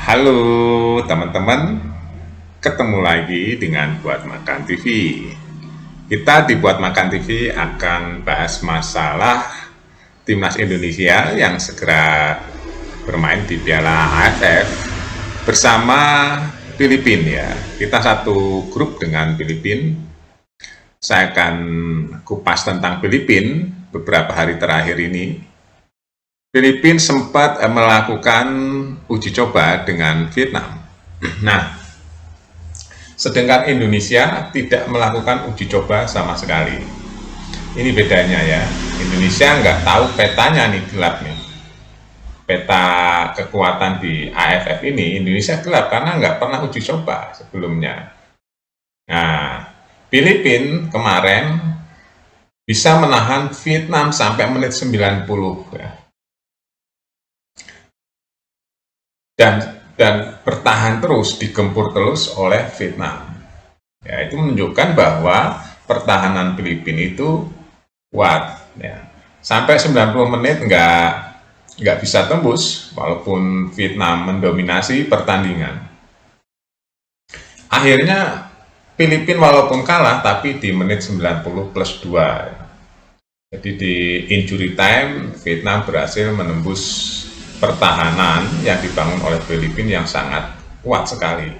Halo teman-teman, ketemu lagi dengan Buat Makan TV. Kita di Buat Makan TV akan bahas masalah Timnas Indonesia yang segera bermain di Piala AFF bersama Filipina ya. Kita satu grup dengan Filipina. Saya akan kupas tentang Filipina beberapa hari terakhir ini. Filipina sempat melakukan uji coba dengan Vietnam. Nah, sedangkan Indonesia tidak melakukan uji coba sama sekali. Ini bedanya ya. Indonesia nggak tahu petanya nih, gelap nih. Peta kekuatan di AFF ini Indonesia gelap karena nggak pernah uji coba sebelumnya. Nah, Filipina kemarin bisa menahan Vietnam sampai menit 90 ya. Dan bertahan terus, digempur terus oleh Vietnam. Ya, itu menunjukkan bahwa pertahanan Filipina itu kuat. Ya. Sampai 90 menit nggak bisa tembus, walaupun Vietnam mendominasi pertandingan. Akhirnya Filipina walaupun kalah, tapi di menit 90 plus 2. Jadi di injury time, Vietnam berhasil menembus pertahanan yang dibangun oleh Filipina yang sangat kuat sekali.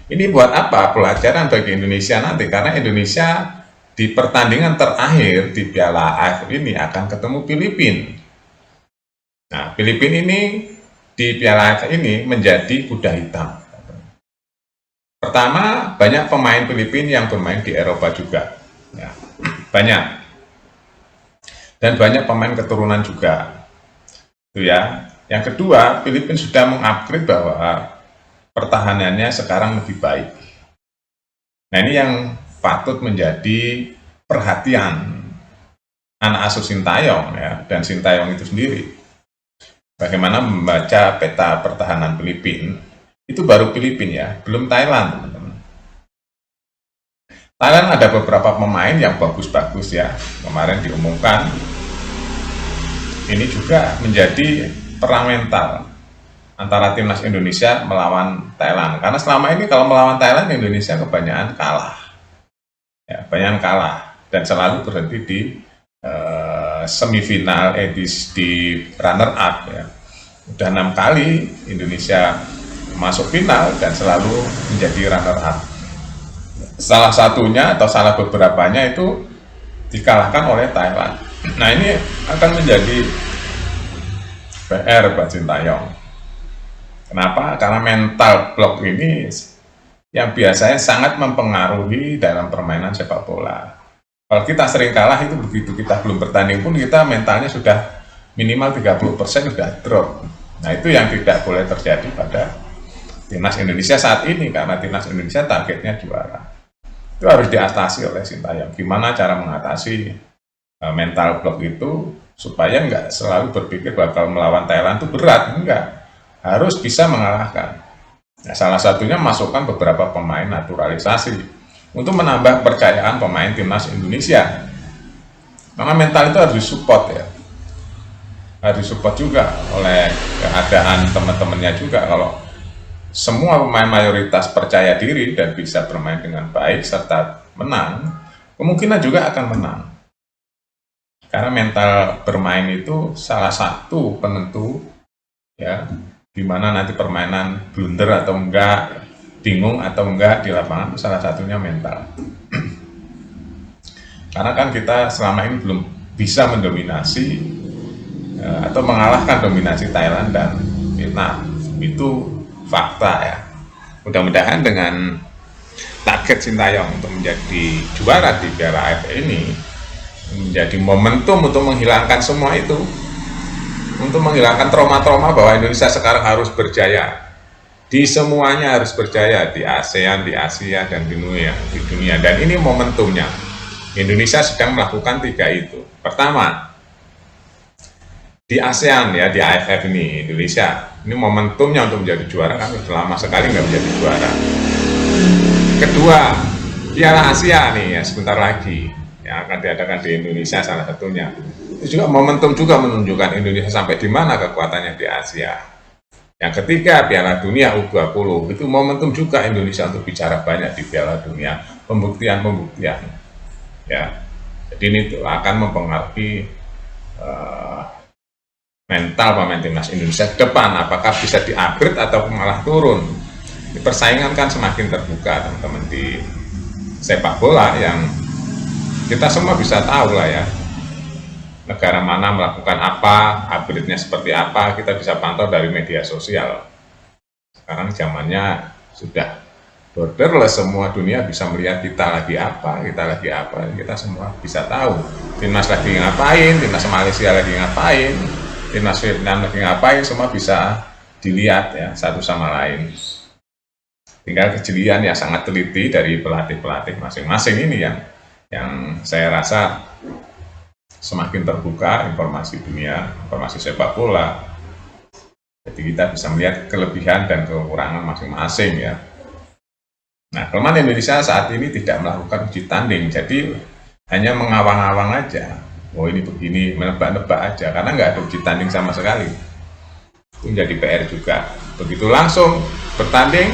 Ini buat apa? Pelajaran bagi Indonesia nanti, karena Indonesia di pertandingan terakhir di Piala AFF ini akan ketemu Filipina. Nah, Filipina ini di Piala AFF ini menjadi kuda hitam. Pertama, banyak pemain Filipina yang bermain di Eropa juga. Ya, banyak. Dan banyak pemain keturunan juga. Itu ya. Yang kedua, Filipina sudah mengupgrade bahwa pertahanannya sekarang lebih baik. Nah, ini yang patut menjadi perhatian anak asuh Sintayong ya, dan Sintayong itu sendiri. Bagaimana membaca peta pertahanan Filipina, itu baru Filipina ya, belum Thailand, teman-teman. Thailand ada beberapa pemain yang bagus-bagus ya, kemarin diumumkan. Ini juga menjadi perang mental antara timnas Indonesia melawan Thailand. Karena selama ini kalau melawan Thailand, Indonesia kebanyakan kalah. Ya, kebanyakan kalah dan selalu berhenti di semifinal, di runner up ya. Udah 6 kali Indonesia masuk final dan selalu menjadi runner up. Salah satunya atau salah beberapanya itu dikalahkan oleh Thailand. Nah, ini akan menjadi PR buat Sintayong. Kenapa? Karena mental blok ini yang biasanya sangat mempengaruhi dalam permainan sepak bola. Kalau kita sering kalah itu begitu kita belum bertanding pun kita mentalnya sudah minimal 30% sudah drop. Nah, itu yang tidak boleh terjadi pada timnas Indonesia saat ini, karena timnas Indonesia targetnya juara. Itu harus diatasi oleh Sintayong. Gimana cara mengatasi mental blok itu supaya nggak selalu berpikir bakal melawan Thailand itu berat, enggak. Harus bisa mengalahkan. Nah, salah satunya masukkan beberapa pemain naturalisasi untuk menambah kepercayaan pemain timnas Indonesia. Karena mental itu harus disupport ya. Harus disupport juga oleh keadaan teman-temannya juga. Kalau semua pemain mayoritas percaya diri dan bisa bermain dengan baik serta menang, kemungkinan juga akan menang. Karena mental bermain itu salah satu penentu ya, di mana nanti permainan blunder atau enggak, bingung atau enggak di lapangan, itu salah satunya mental. Karena kan kita selama ini belum bisa mendominasi atau mengalahkan dominasi Thailand dan Vietnam. Itu fakta ya. Mudah-mudahan dengan target Sintayong untuk menjadi juara di Piala AFF ini menjadi momentum untuk menghilangkan semua itu, untuk menghilangkan trauma-trauma bahwa Indonesia sekarang harus berjaya di semuanya, harus berjaya di ASEAN, di Asia, dan di dunia. Dan ini momentumnya. Indonesia sedang melakukan 3 itu. Pertama, di ASEAN ya, di AFF ini Indonesia ini momentumnya untuk menjadi juara, kan sudah lama sekali nggak menjadi juara. Kedua, Piala Asia nih ya, sebentar lagi yang akan diadakan di Indonesia salah satunya. Itu juga momentum juga menunjukkan Indonesia sampai di mana kekuatannya di Asia. Yang ketiga, Piala Dunia U20, itu momentum juga Indonesia untuk bicara banyak di Piala Dunia, pembuktian-pembuktian. Ya, jadi ini tuh akan mempengaruhi mental pemain timnas Indonesia ke depan, apakah bisa di-upgrade atau malah turun. Persaingan kan semakin terbuka teman-teman di sepak bola, yang kita semua bisa tahu lah ya, negara mana melakukan apa, upgrade-nya seperti apa, kita bisa pantau dari media sosial. Sekarang zamannya sudah borderless, semua dunia bisa melihat kita lagi apa, kita semua bisa tahu. Timnas lagi ngapain, timnas Malaysia lagi ngapain, timnas Vietnam lagi ngapain, semua bisa dilihat ya satu sama lain. Tinggal kejelian ya sangat teliti dari pelatih-pelatih masing-masing ini yang saya rasa semakin terbuka informasi dunia, informasi sepak bola. Jadi kita bisa melihat kelebihan dan kekurangan masing-masing ya. Nah, kelemahan Indonesia saat ini tidak melakukan uji tanding, jadi hanya mengawang-awang aja. Oh ini begini, menebak-nebak aja, karena nggak ada uji tanding sama sekali. Itu menjadi PR juga. Begitu langsung bertanding,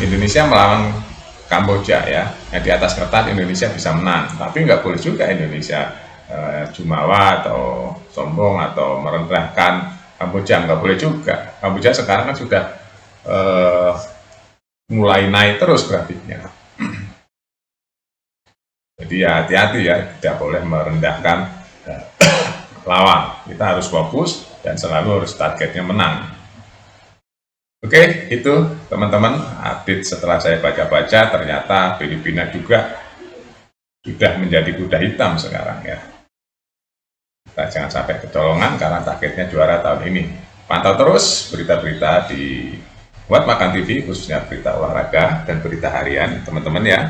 Indonesia melawan Kamboja ya, yang di atas kertas Indonesia bisa menang, tapi nggak boleh juga Indonesia jumawa atau sombong atau merendahkan Kamboja, nggak boleh juga. Kamboja sekarang kan sudah mulai naik terus grafiknya. Jadi ya hati-hati ya, tidak boleh merendahkan lawan. Kita harus fokus dan selalu harus targetnya menang. Oke, itu teman-teman update setelah saya baca-baca, ternyata Filipina juga sudah menjadi kuda hitam sekarang ya. Kita jangan sampai kecolongan karena targetnya juara tahun ini. Pantau terus berita-berita di Buat Makan TV, khususnya berita olahraga dan berita harian teman-teman ya.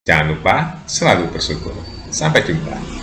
Jangan lupa selalu bersyukur. Sampai jumpa.